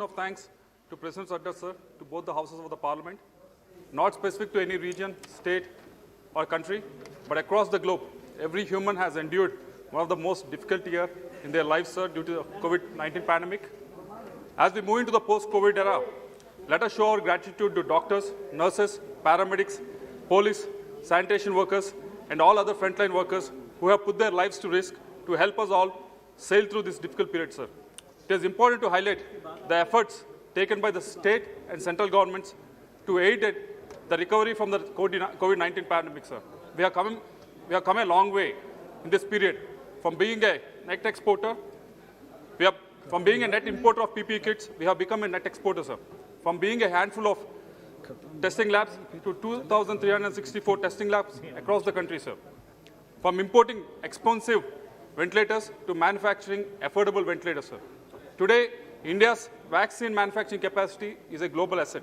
of thanks to President Sadda sir, to both the houses of the Parliament, not specific to any region, state or country, but across the globe. Every human has endured one of the most difficult years in their lives, sir, due to the COVID-19 pandemic. As we move into the post-COVID era, let us show our gratitude to doctors, nurses, paramedics, police, sanitation workers, and all other frontline workers who have put their lives to risk to help us all sail through this difficult period, sir. It is important to highlight the efforts taken by the state and central governments to aid the recovery from the COVID-19 pandemic, sir. We have come a long way in this period from being a net exporter. From being a net importer of PPE kits, we have become a net exporter, sir. From being a handful of testing labs to 2,364 testing labs across the country, sir. From importing expensive ventilators to manufacturing affordable ventilators, sir. Today, India's vaccine manufacturing capacity is a global asset.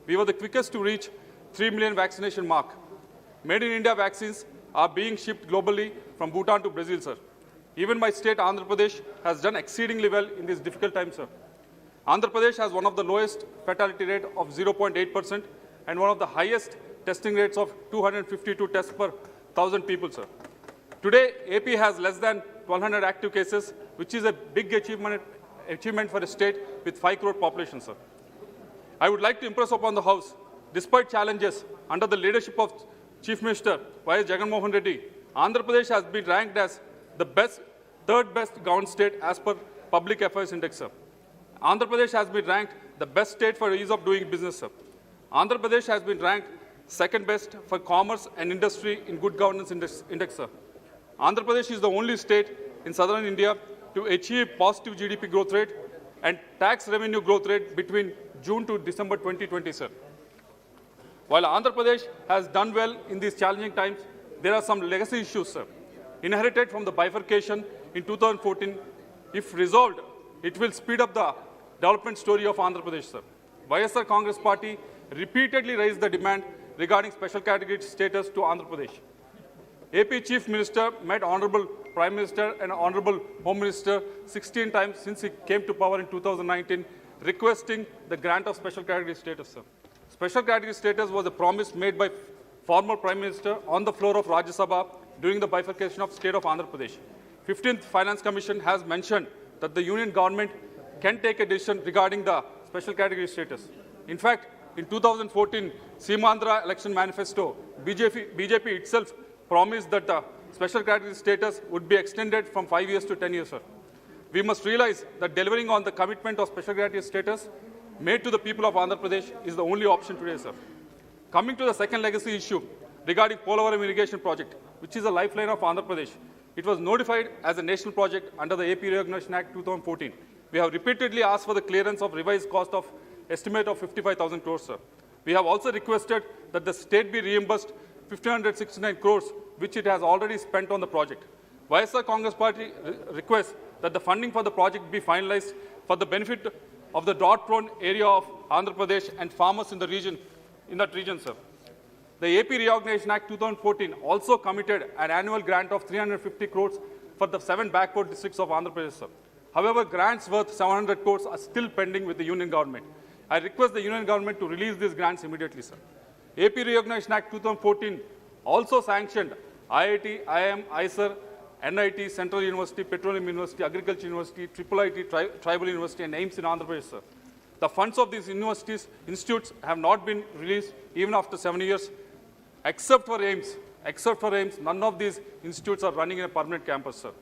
We were the quickest to reach 3 million vaccination mark. Made in India vaccines are being shipped globally from Bhutan to Brazil, sir. Even my state, Andhra Pradesh, has done exceedingly well in this difficult time, sir. Andhra Pradesh has one of the lowest fatality rate of 0.8% and one of the highest testing rates of 252 tests per 1,000 people, sir. Today, AP has less than 1,200 active cases, which is a big achievement for a state with 5 crore population, sir. I would like to impress upon the House, despite challenges under the leadership of Chief Minister Y.S. Jagan Mohan Reddy, Andhra Pradesh has been ranked as the third best governed state as per Public Affairs Index, sir. Andhra Pradesh has been ranked the best state for ease of doing business, sir. Andhra Pradesh has been ranked second best for commerce and industry in good governance index, sir. Andhra Pradesh is the only state in southern India to achieve positive GDP growth rate and tax revenue growth rate between June to December 2020, sir. While Andhra Pradesh has done well in these challenging times, there are some legacy issues, sir, inherited from the bifurcation in 2014. If resolved, it will speed up the development story of Andhra Pradesh, sir. YSR Congress Party repeatedly raised the demand regarding special category status to Andhra Pradesh. AP Chief Minister met Honorable Prime Minister and Honorable Home Minister 16 times since he came to power in 2019, requesting the grant of special category status, sir. Special category status was a promise made by former Prime Minister on the floor of Rajya Sabha during the bifurcation of state of Andhra Pradesh. 15th Finance Commission has mentioned that the union government can take a decision regarding the special category status. In fact, in 2014, Seemandhra election manifesto, BJP itself promised that the special category status would be extended from 5 years to 10 years, sir. We must realize that delivering on the commitment of special category status made to the people of Andhra Pradesh is the only option today, sir. Coming to the second legacy issue regarding Polavaram irrigation project, which is a lifeline of Andhra Pradesh. It was notified as a national project under the AP Reorganization Act 2014. We have repeatedly asked for the clearance of revised cost of estimate of 55,000 crores, sir. We have also requested that the state be reimbursed 1,569 crores, which it has already spent on the project. YSR Congress Party requests that the funding for the project be finalized for the benefit of the drought-prone area of Andhra Pradesh and farmers in that region, sir. The AP Reorganization Act 2014 also committed an annual grant of 350 crores for the 7 backward districts of Andhra Pradesh, sir. However, grants worth 700 crores are still pending with the union government. I request the union government to release these grants immediately, sir. AP Reorganization Act 2014 also sanctioned IIT, IIM, ISER, NIT, Central University, Petroleum University, Agriculture University, IIT, Tribal University, and AIMS in Andhra Pradesh, sir. The funds of these institutes have not been released even after 7 years, except for AIMS. None of these institutes are running in a permanent campus, sir.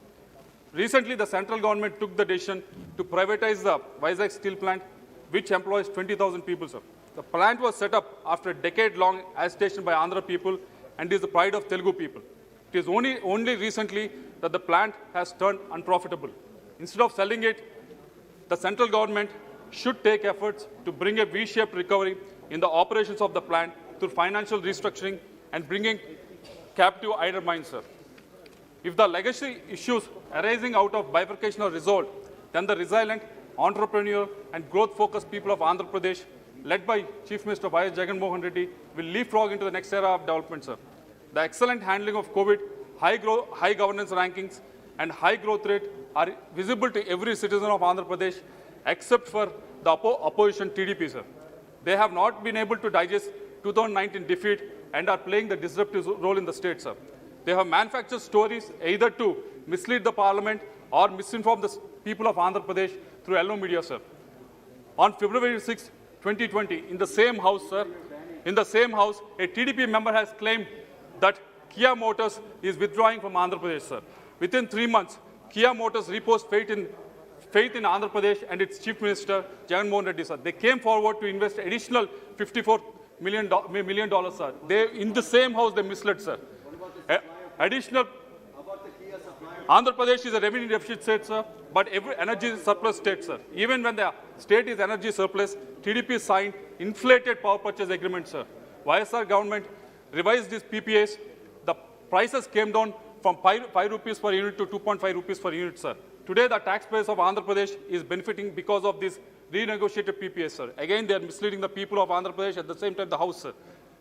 Recently, the central government took the decision to privatize the Vizag steel plant, which employs 20,000 people, sir. The plant was set up after a decade-long agitation by Andhra people and is the pride of Telugu people. It is only recently that the plant has turned unprofitable. Instead of selling it, the central government should take efforts to bring a V-shaped recovery in the operations of the plant through financial restructuring and bringing captive idle minds, sir. If the legacy issues arising out of bifurcation are resolved, then the resilient, entrepreneurial, and growth-focused people of Andhra Pradesh, led by Chief Minister Y.S. Jagan Mohan Reddy, will leapfrog into the next era of development, sir. The excellent handling of COVID, high governance rankings, and high growth rate are visible to every citizen of Andhra Pradesh, except for the opposition TDP, sir. They have not been able to digest 2019 defeat and are playing the disruptive role in the state, sir. They have manufactured stories either to mislead the parliament or misinform the people of Andhra Pradesh through yellow media, sir. On February 6, 2020, in the same house, sir, a TDP member has claimed that Kia Motors is withdrawing from Andhra Pradesh, sir. Within 3 months, Kia Motors reposed faith in Andhra Pradesh and its Chief Minister, Jagan Mohan Reddy, sir. They came forward to invest additional $54 million, sir. In the same house, they misled, sir. Additional Andhra Pradesh is a revenue deficit state, sir, but every energy surplus state, sir. Even when the state is energy surplus, TDP signed inflated power purchase agreement, sir. YSR government revised these PPAs. The prices came down from 5 rupees per unit to 2.5 rupees per unit, sir. Today, the taxpayers of Andhra Pradesh is benefiting because of these renegotiated PPAs, sir. Again, they are misleading the people of Andhra Pradesh, at the same time the House, sir.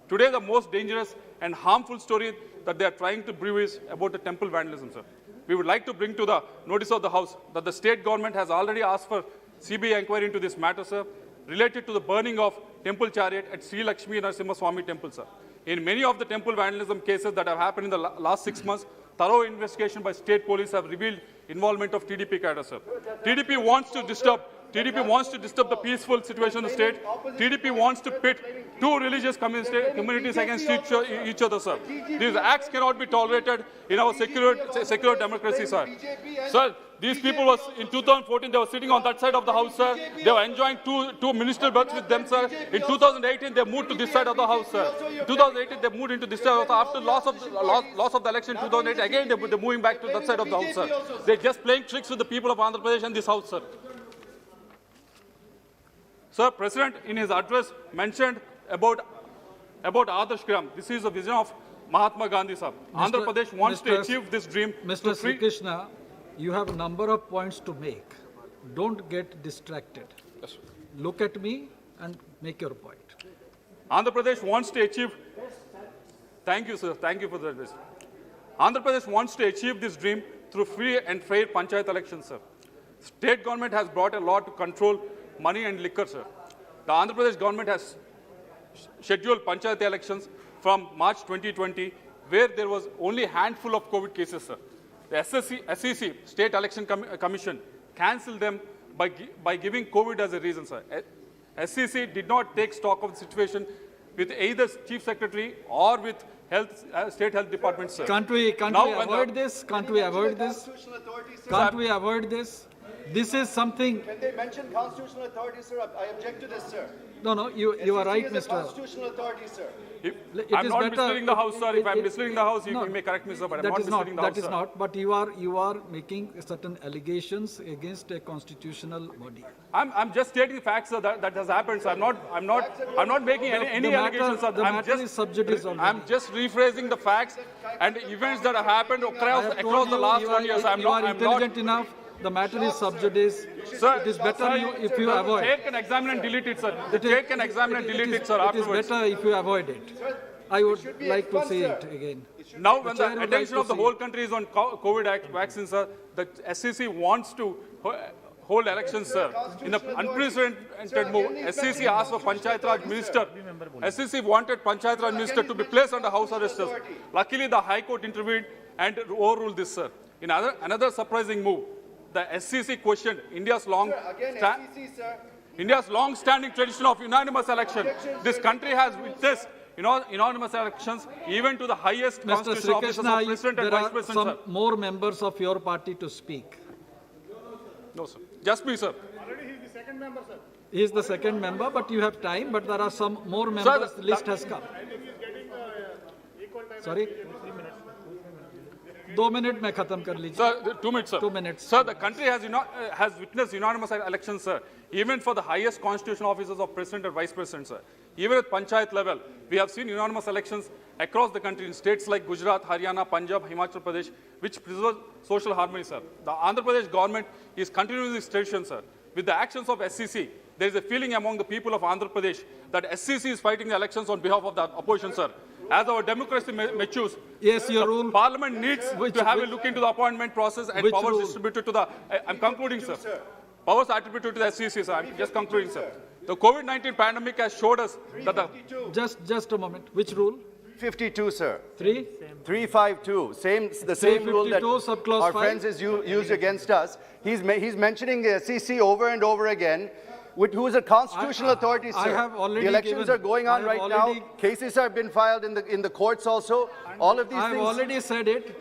Today, the most dangerous and harmful story that they are trying to brew is about the temple vandalism, sir. We would like to bring to the notice of the House that the state government has already asked for CBI inquiry into this matter, sir, related to the burning of temple chariot at Sri Lakshmi Narasimha Swami temple, sir. In many of the temple vandalism cases that have happened in the last 6 months, thorough investigation by state police have revealed involvement of TDP cadre, sir. TDP wants to disturb the peaceful situation in the state. TDP wants to pit two religious communities against each other, sir. These acts cannot be tolerated in our secular democracy, sir. Sir, these people was in 2014, they were sitting on that side of the House, sir. They were enjoying two ministerial berths with them, sir. In 2018, they moved to this side of the House, sir. In 2018, they moved into this side of the House. After loss of the election in 2008, again, they're moving back to that side of the House, sir. They're just playing tricks with the people of Andhra Pradesh and this House, sir. Sir, President, in his address, mentioned about Adarsh Gram. This is the vision of Mahatma Gandhi, sir. Andhra Pradesh wants to achieve this dream. Mr. Sri Krishna, you have a number of points to make. Don't get distracted. Yes, sir. Look at me and make your point. Andhra Pradesh wants to achieve. Thank you, sir. Thank you for the address. Andhra Pradesh wants to achieve this dream through free and fair panchayat elections, sir. State government has brought a law to control money and liquor, sir. The Andhra Pradesh government has scheduled panchayat elections from March 2020, where there was only a handful of COVID cases, sir. The SEC, State Election Commission, cancelled them by giving COVID as a reason, sir. SEC did not take stock of the situation with either Chief Secretary or with State Health Department, sir. Can't we avoid this? Can't we avoid this? Can't we avoid this? This is something. When they mention constitutional authority, sir, I object to this, sir. No, you are right, Mr. Constitutional authority, sir. I'm not misleading the House, sir. If I'm misleading the House, you may correct me, sir, but I'm not misleading the House, That is not. But you are making certain allegations against a constitutional body. I'm just stating the facts, sir, that has happened, sir. I'm not making any allegations, sir. The matter is sub judice already. I'm just rephrasing the facts and events that have happened across the last 1 year, sir. You are intelligent enough. The matter is sub judice. Sir, it is better if you avoid. Take and examine and delete it, sir. Take and examine and delete it, sir, afterwards. It is better if you avoid it. I would like to say it again. Now, when the attention of the whole country is on COVID vaccines, sir, the SEC wants to hold elections, sir. In an unprecedented move, SEC asked for Panchayat Raj Minister. SEC wanted Panchayat Raj Minister to be placed under house arrest, sir. Luckily, the High Court intervened and overruled this, sir. In another surprising move, the SEC questioned India's long-standing tradition of unanimous election. This country has witnessed unanimous elections even to the highest constitutional offices of President and Vice President, sir. There are some more members of your party to speak. No, sir. Just me, sir. Already he is the second member, sir. He is the second member, but you have time. But there are some more members. The list has come. I think he is getting equal time. Sorry? 2 minutes मैं खत्म कर लीजिए. Sir, 2 minutes, sir. 2 minutes. Sir, the country has witnessed unanimous elections, sir, even for the highest constitutional offices of President and Vice President, sir. Even at Panchayat level, we have seen unanimous elections across the country in states like Gujarat, Haryana, Punjab, Himachal Pradesh, which preserve social harmony, sir. The Andhra Pradesh government is continuing this tradition, sir. With the actions of SEC, there is a feeling among the people of Andhra Pradesh that SEC is fighting the elections on behalf of the opposition, sir. As our democracy matures, Yes, your rule. Parliament needs to have a look into the appointment process and powers distributed to the. I'm concluding, sir. Powers attributed to the SEC, sir. I'm just concluding, sir. The COVID-19 pandemic has showed us that the 352. Just a moment. Which rule? 52, sir. 3? 352, the same rule that 352 subclause our 5. friends is used against us. He's mentioning the SEC over and over again, who is a constitutional authority, sir. I have already the elections given- are going I on have right already- now. Cases have been filed in the courts also. All of these I've things. already said it.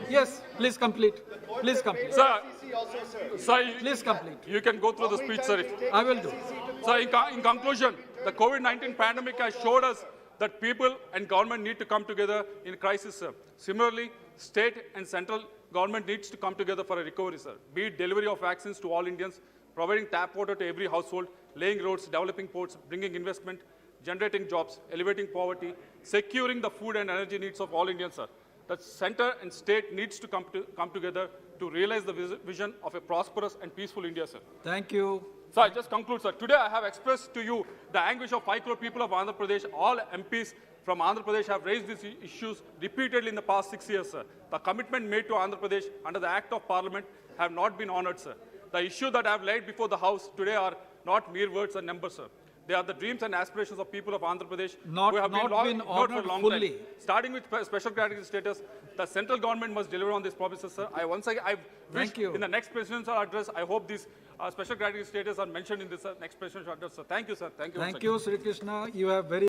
Yes, please complete. Please complete. sir, SEC also, sir. sir, you- Please complete. you can go through the speech, sir. I will do. So in conclusion, the COVID-19 pandemic has showed us that people and government need to come together in crisis, sir. Similarly, state and central government needs to come together for a recovery, sir. Be it delivery of vaccines to all Indians, providing tap water to every household, laying roads, developing ports, bringing investment, generating jobs, elevating poverty, securing the food and energy needs of all Indians, sir. The center and state needs to come together to realize the vision of a prosperous and peaceful India, sir. Thank you. So I just conclude, sir. Today I have expressed to you the anguish of 5 crore people of Andhra Pradesh. All MPs from Andhra Pradesh have raised these issues repeatedly in the past 6 years, sir. The commitment made to Andhra Pradesh under the Act of Parliament have not been honored, sir. The issues that I have laid before the House today are not mere words and numbers, sir. They are the dreams and aspirations of people of Andhra Pradesh Not who have been ignored for a honored long fully. time. Starting with special category status, the central government must deliver on these promises, sir. I wish Thank you. in the next presidential address, I hope these special category status are mentioned in this next presidential address, sir. Thank you, sir. Thank you. once Thank again. you, Sri Krishna. You have very